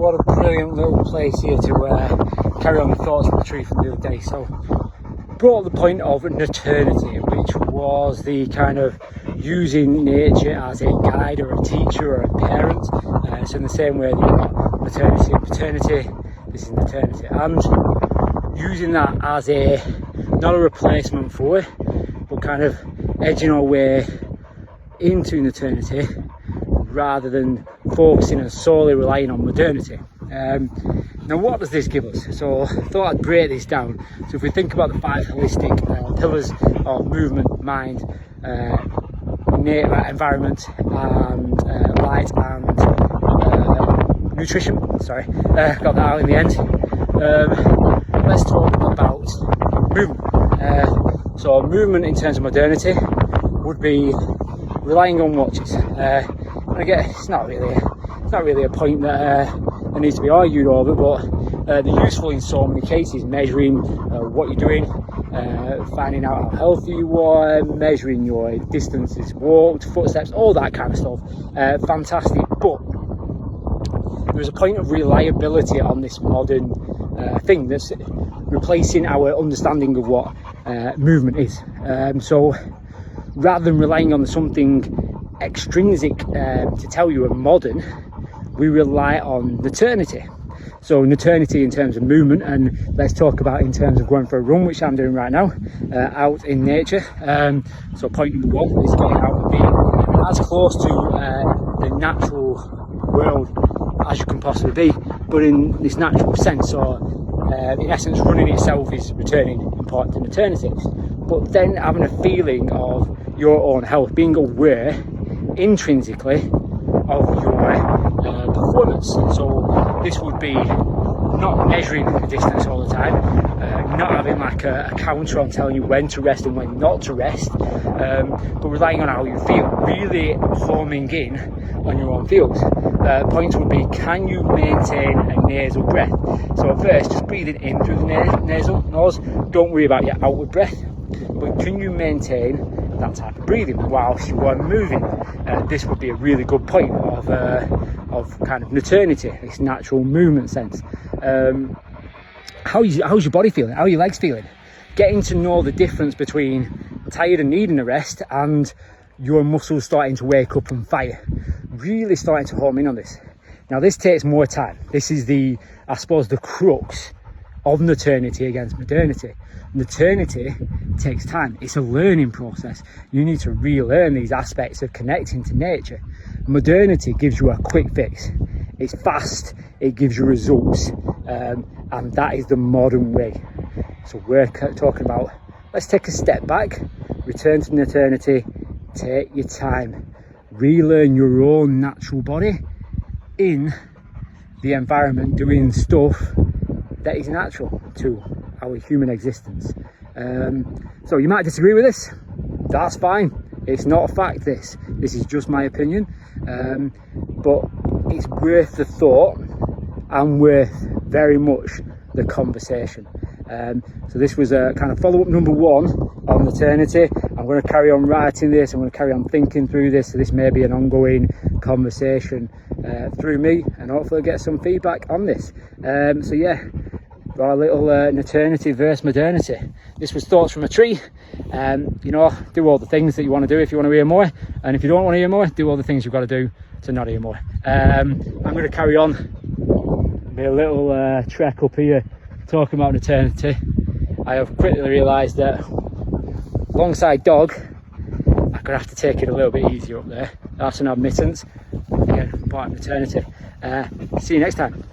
what a brilliant little place here to carry on the thoughts from the tree from the other day. So brought up the point of Naturnity, which was the kind of using nature as a guide or a teacher or a parent. So in the same way that you've got maternity and paternity, this is Naturnity, and using that as a not a replacement for it, but kind of edging our way into Naturnity rather than focusing and solely relying on modernity. Now what does this give us? So I thought I'd break this down. So if we think about the 5 holistic pillars of movement, mind, environment and light and nutrition, sorry, got that out in the end. Let's talk about movement. So movement in terms of modernity would be relying on watches. And again, it's not really a point that needs to be argued over, but they're useful in so many cases, measuring what you're doing, finding out how healthy you are, measuring your distances walked, footsteps, all that kind of stuff. Fantastic, but there's a point of reliability on this modern thing that's replacing our understanding of what movement is. So rather than relying on something extrinsic to tell you are modern, we rely on Naturnity. So Naturnity in terms of movement, and let's talk about in terms of going for a run, which I'm doing right now, out in nature. So point number 1 is getting out and being as close to the natural world as you can possibly be, but in this natural sense. So in essence, running itself is returning important to Naturnity, but then having a feeling of your own health, being aware intrinsically of your performance. So this would be not measuring the distance all the time, not having like a counter on telling you when to rest and when not to rest, but relying on how you feel, really homing in on your own feels. Points would be, can you maintain a nasal breath? So at first, just breathing in through the nasal nose, don't worry about your outward breath, but can you maintain that type of breathing whilst you are moving? This would be a really good point of kind of Naturnity, this natural movement sense. How's your body feeling? How are your legs feeling? Getting to know the difference between tired and needing a rest and your muscles starting to wake up and fire. Really starting to home in on this. Now this takes more time. This is I suppose the crux of Naturnity against modernity. Naturnity takes time. It's a learning process. You need to relearn these aspects of connecting to nature. Modernity gives you a quick fix. It's fast, it gives you results, and that is the modern way. So we're talking about, let's take a step back, return to Naturnity, take your time, relearn your own natural body in the environment, doing stuff that is natural to our human existence. So you might disagree with this, that's fine. It's not a fact, this is just my opinion, but it's worth the thought and worth very much the conversation. So this was a kind of follow-up number 1 on Naturnity. I'm going to carry on writing this, I'm going to carry on thinking through this, so this may be an ongoing conversation through me, and hopefully get some feedback on this. So yeah, got a little Naturnity versus modernity. This was thoughts from a tree. You know, do all the things that you want to do if you want to hear more, and if you don't want to hear more, do all the things you've got to do to not hear more. I'm going to carry on, be a little trek up here talking about Naturnity. I have quickly realised that alongside dog, I'm going to have to take it a little bit easier up there. That's an admittance. Again, part of Naturnity. See you next time.